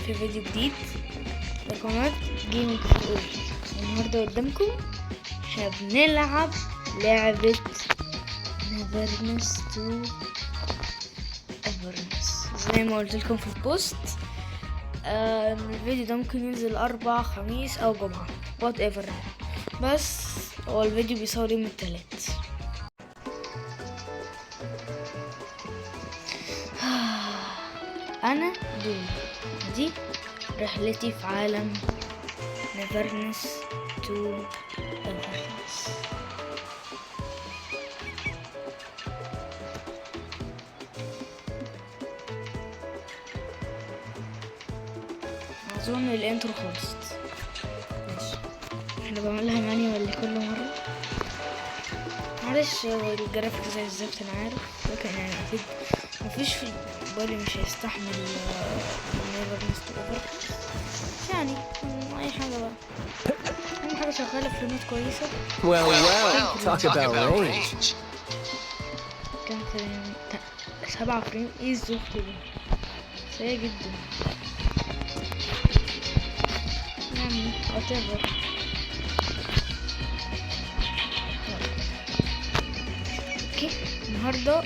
في فيديو جديد لقناة جيمنج فور. النهاردة قدامكم احنا بنلعب لعبة نيفرنس تو ايفرنس زي ما قلت لكم في البوست. الفيديو ده ممكن ينزل 4 خميس او جمعة وات ايفر، بس هو الفيديو بيصور يوم التلات. انا دي رحلتي في عالم نيفرنس تو ايفرنس. اظن الانترو خلصت. ماشي، احنا بعملها مانيوال كل مره. معلش الجرافيك زي الزفت انا عارف، لكن يعني اكيد مفيش في بالي مش هيستحمل نيفرنس تو ايفرنس. يعني اي حاجه بقى، اهم حاجه شغاله فريمات كويسه. Well, talk about range. كان فريم 7 فريم. ايه الزفت ده؟ سيء جدا. يعني whatever. اوكي، النهارده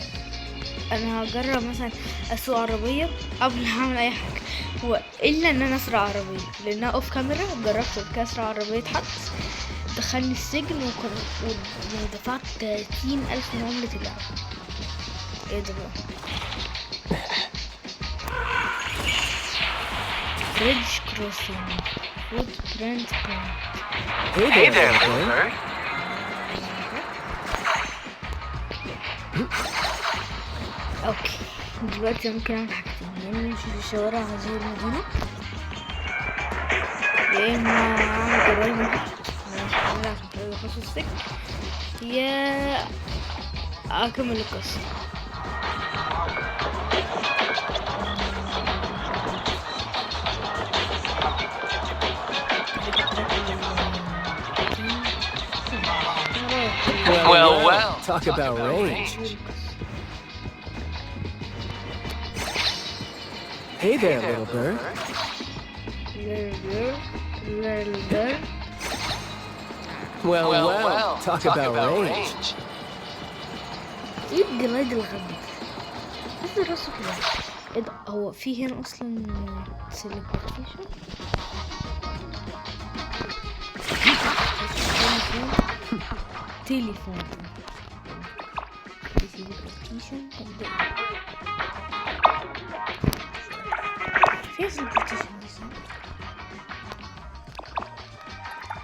انا هجرب مثلا اسوق عربيه قبل ما اعمل اي حاجه، هو الا ان انا اسرق عربيه، لانها اوف كاميرا جربت اسرق عربيه حد دخلني السجن ودفعت 30,000 من عملة اللعبة. ايه ده بقى؟ بريدج كروسنج فوت برنت بوينت. Hey there, little bird. اوكي، دلوقتي ممكن اعمل حاجتين: يا اما نمشي في شوارع هذه المدينة، يا اما اعمل جبال محيط عشان كده بخش السجن، يا اكمل القصة. Well, talk about range. Hey there, little bird. Well, talk about range. ايه الجلاد الغبي ده؟ بس راسه كده. ايه ده؟ هو في هنا اصلا تليبورتيشن؟ تليفون تليبورتيشن. طب ده فين تليبورتيشن دي؟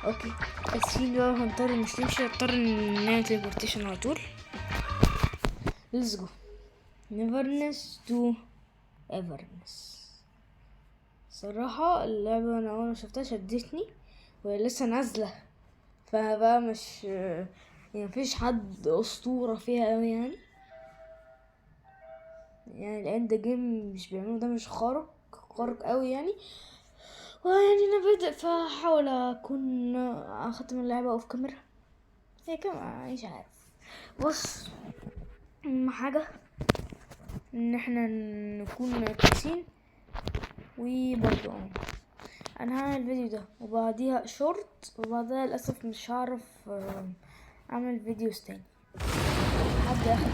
اوكي، بس في بقى هنضطر مش نمشي، هنضطر نعمل تليبورتيشن على طول. Let's go. نيفرنس تو ايفرنس. صراحة اللعبة انا اول ما شفتها شدتني، وهي لسه نازلة، فبقى مش يعني مفيش حد اسطورة فيها اوي يعني الاند جيم مش بيعملوا ده، مش خارق اوي يعني. ويعني انا بدأ فحاول اكون اخدت من اللعبة اوف كاميرا، هي كمان مش عارف. بص، اهم حاجة ان احنا نكون كويسين، وبرضو انا هعمل الفيديو ده وبعديها شورت، وبعدها للاسف مش هعرف اعمل فيديوز تاني لحد اخر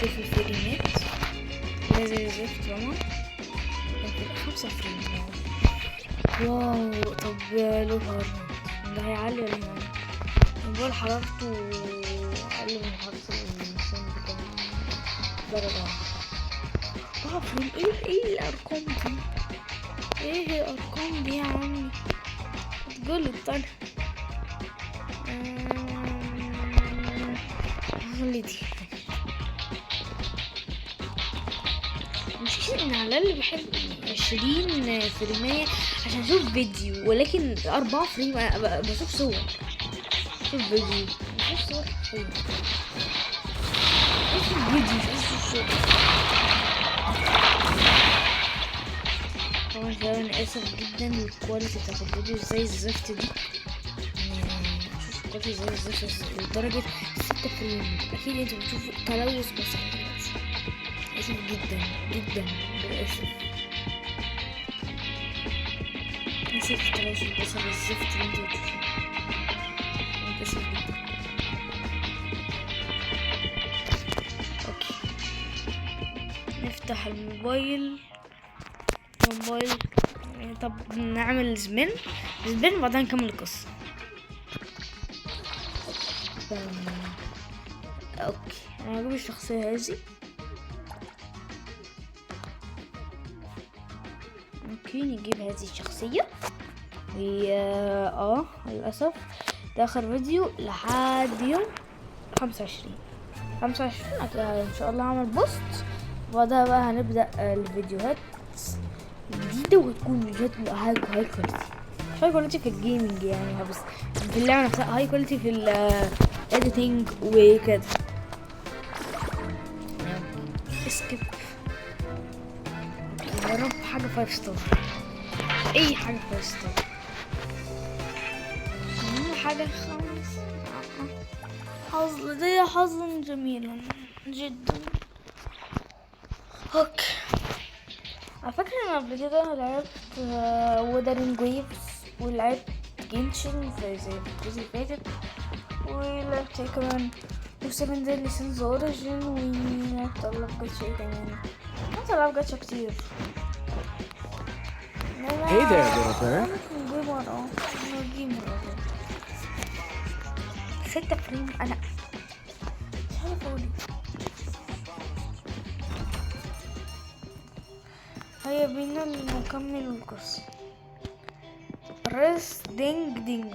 شوف الفريمات زي الزفت طبعا. 5 فريم. واو، طب له حرارة ده هيعلي ولا هيعلي؟ الموبايل حرارته اقل من حرارة الانسان درجة 4 فريم. ايه الارقام دي؟ ايه الارقام دي يا عمي؟ تقول الطن خلي دي. مش ان على الاقل بحب 20 فريمية عشان اشوف فيديو، ولكن 4 فريم بشوف صور. شوف فيديو، بشوف صور حلوة. اشوف فيديو، اشوف صور. طبعا شباب انا اسف جدا الكواليتي بتاعت الفيديو زي الزفت دي. شوف الكواليتي زي الزفت لدرجة 6 فريم. اكيد انتوا بتشوفوا تلوث بس آسف جدا جدا، آسف. آسف تلاش البصل الزفت اللي انت بتشوفه، آسف جدا. اوكي، نفتح الموبايل. طب نعمل سبين وبعدين نكمل القصة. اوكي، انا هجيب الشخصية هذه. اوكي، نجيب هذه الشخصية. للأسف ده آخر فيديو لحد يوم 25 ان شاء الله هعمل بوست، وبعدها بقى هنبدأ الفيديوهات الجديدة، وهتكون فيديوهات هاي كواليتي في الجيمنج يعني، بس في اللعبة نفسها هاي كواليتي في الايديتنج وكده. اسكيب. يا رب حاجة 5 ستار، اي حاجة 5 ستار، حاجة 5. لدي حظا جميلا جدا. اوكي، على فكرة انا قبل كده لعبت وودرينج ويفز، ولعبت جينشن زي الجزء اللي فاتت، ولعبت كمان و7 ديلي سينز اوريجين، ولعبت ألعاب جاتشا كمان. لعبت ألعاب جاتشا كتير. Hey there, little bird. أنا جيمر 6 فريم. انا مش عارفة اقول. هيا بينا نكمل القصة. بريس دينج دينج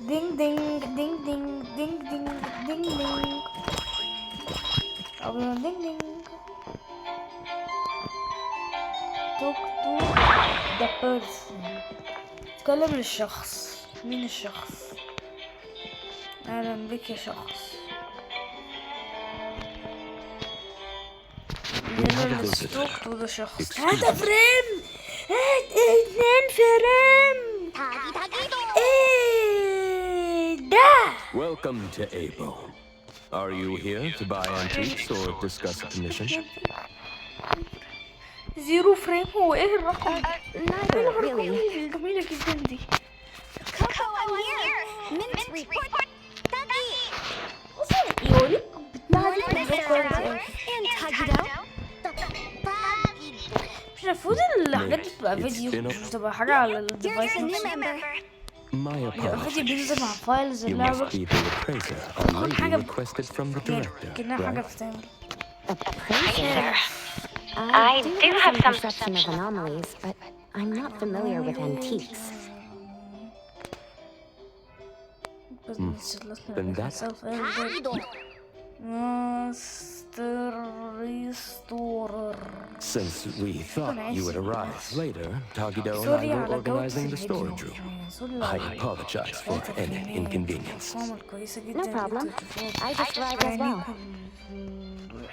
دينج دينج دينج دينج دينج دينج دينج دينج. أولا دينج دينج. توك تو ذا بيرسون. تكلم للشخص. مين الشخص؟ أهلا بك يا شخص. توك تو ذا شخص. هذا فريم. 2 فريم. ايه ده؟ Welcome to Abo. Are you here to buy antiques or discuss a commission? 0 فريم. هو ايه الرقم؟ Neither really. الجميلة جدا دي. Coco, I'm here. Minutes report. Dougie. اصلا يوريك بتلاقي And Tagido. مش المفروض الحاجات دي تبقى فيديو، مش تبقى حاجة على الديفايس You're a new نفسه. member. My الفيديو apologies. بينزل مع فايلز You must اللعبة be the appraiser a lady حاجة requested from the director, كأنها حاجة right? بتتعمل. Appraiser. I do have some perception of anomalies, but I'm not familiar with antiques. Then that Master Restorer. since we thought you would arrive later, Tagido and I سوري were على جودة organizing the الفيديو. storage room. سوري I على apologize for any inconvenience. الرقم الكويسة No جدا. problem. I just arrived as well.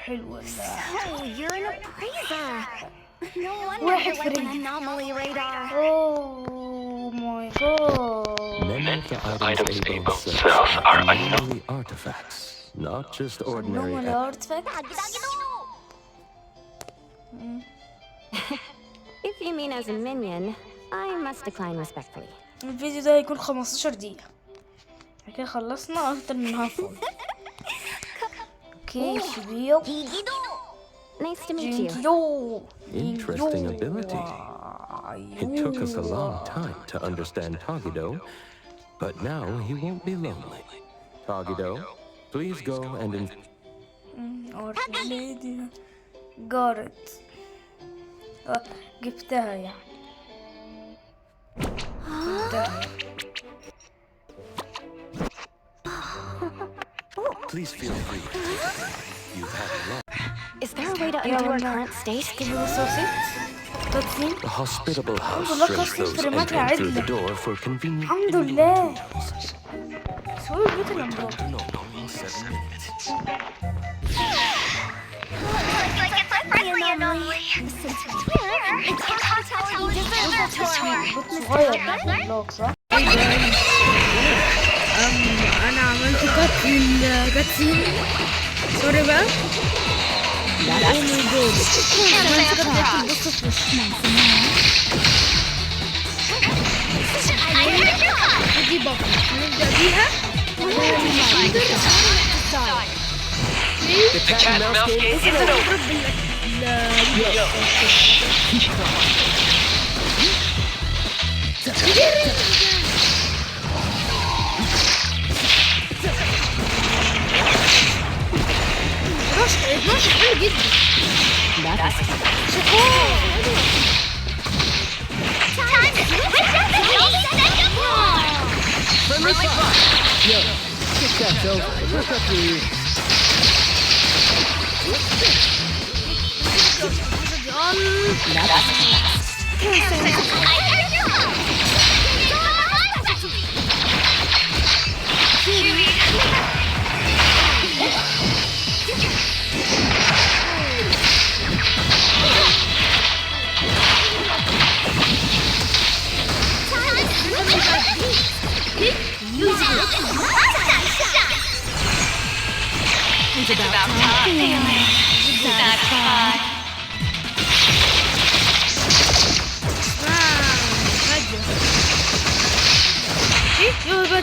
حلوة. Oh, you're an appraiser. No wonder واحد you're like an فريق. anomaly radar. Oh my god. Many of the items Abo sells are anomaly artifacts, not just ordinary. Anomaly artifacts. If you mean as a minion, I must decline respectfully. الفيديو ده هيكون 15 دقيقة. كده خلصنا أكتر من هافول. اوكي شبيب. Nice to meet you. يو. Interesting ability. It took us a long time to understand Tagido, but now he won't be lonely. Tagido, please go and ليدي جارت. جبتها يعني. جبتها. please feel free to take it. You've had a long. Is there a way to undo our current state? كيف الصوصيت؟ تطين. The hospitable house الحمد لله shrinks قصدي those فريمات entering through the عدلة. door for convenient. الحمد لله. سوي البيت الأمراض. No, only 7 minutes. صغير الفلوج صح؟ انا عملت كات للكاتسين. سوري بقى. دي بطل هنبدأ بيها. The cat and mouse game isn't over. رش 12 حلو جدا. Friendly fire. Yo, kick that over. Look up here. It's about time. Feeling satisfied.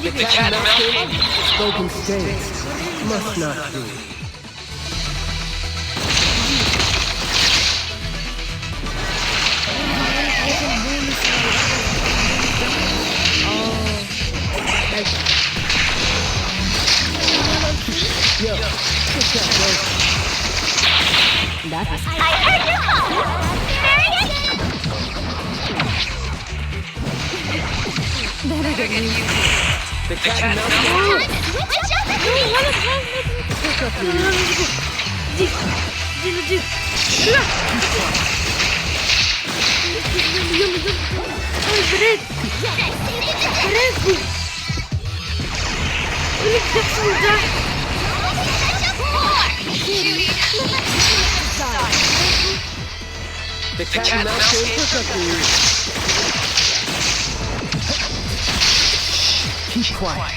The cat and mouse game. Spoken states must not be. Yo, kick that over. I heard your call. Better get used to it. The cat and mouse game. Pick up the cat and mouse game. Pick up keep quiet.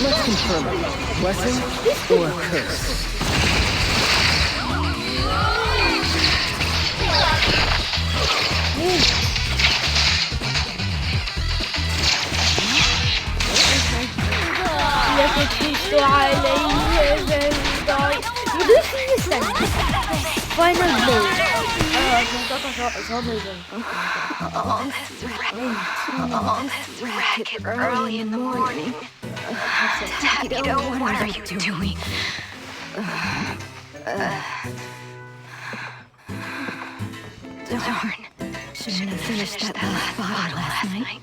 Let's confirm it. Blessing or a curse? Final blow. Racket early in the morning. Takido, what are you doing? Darn. Shouldn't have finished that last bottle last night.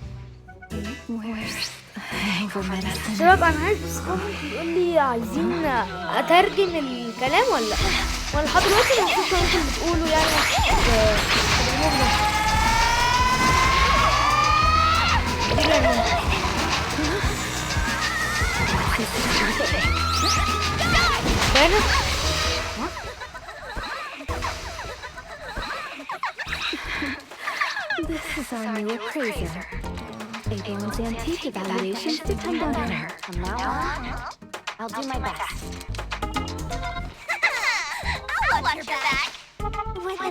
Where's the hangover medicine? شباب انا عايز بس كومنت يقول لي عايزين اترجم الكلام ولا لحد دلوقتي المفروض انتوا بتقولوا يعني This is our new appraiser. Abel's antique evaluations depend on her. From now on, I'll do my best. I'll watch your back. With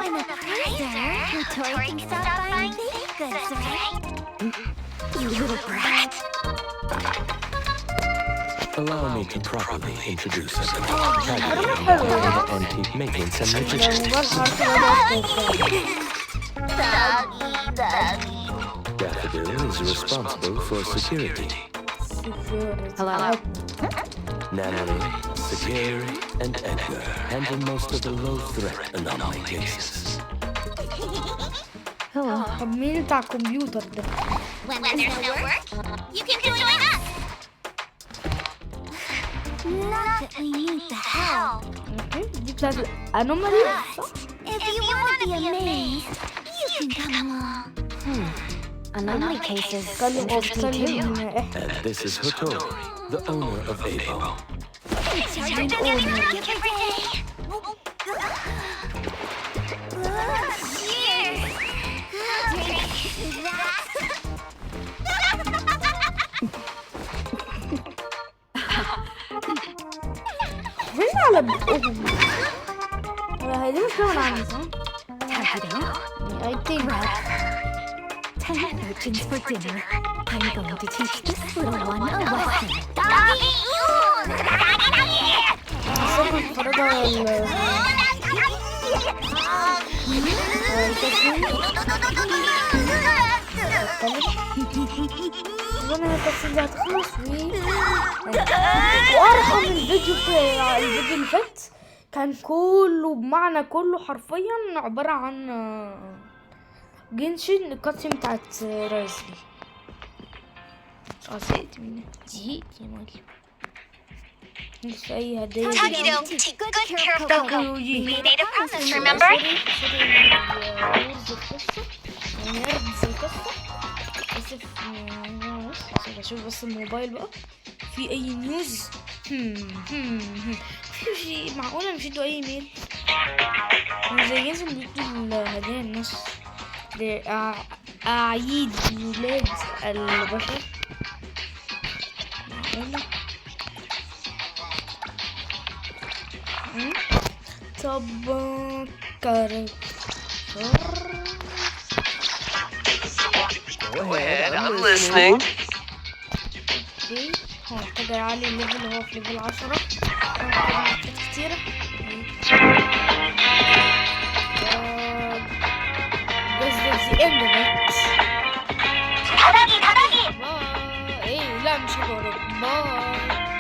an appraiser, Tori can stop buying baked goods, right? You little brat. Allow me to properly introduce Tagido, antique maintenance and logistics. Daffodil is responsible for security. Hello? Natalie, Sakiri, and Edgar handle most of the low-threat anomaly cases. Hello. طب مين بتاع الكمبيوتر ده؟ When there's no work, you can join us. Not that we need the help. دي بتاعت الانومالي صح؟ If you want to be amazed, you can come along. Anomaly cases كلم interest me too. كلم احنا And this is Hotori, the owner of Abo. فين على بقهم. هي دي مش كمان عندي صح؟ Takedo, I think 10 urchins for dinner. I'm going to teach this little one a lesson. الصبح اتفرجوا على الكرتون. وانا الكرتون ده هتخلص وارقم الفيديو الفيديو اللي فات كان كله بمعنى كله حرفيا عبارة عن جنشن الكاتسين بتاعت رايزلي. زهقت منها زهقت يا مالي. لسه اي هدية Tagido, take good care of Goku. We made a promise, remember? اشوف بس الموبايل بقى في اي نيوز. في شيء معقولة مش يدوا اي ميل زي لازم يدوا الهدايا الناس لأعياد ميلاد البشر. معقولة؟ طب كاركتر Go ahead, I'm listening. اوكي هو محتاج يعلي الليفل. هو في ليفل 10 محتاج كتيرة. This is the end of it. باي. ايه لا مش هجرب. باي.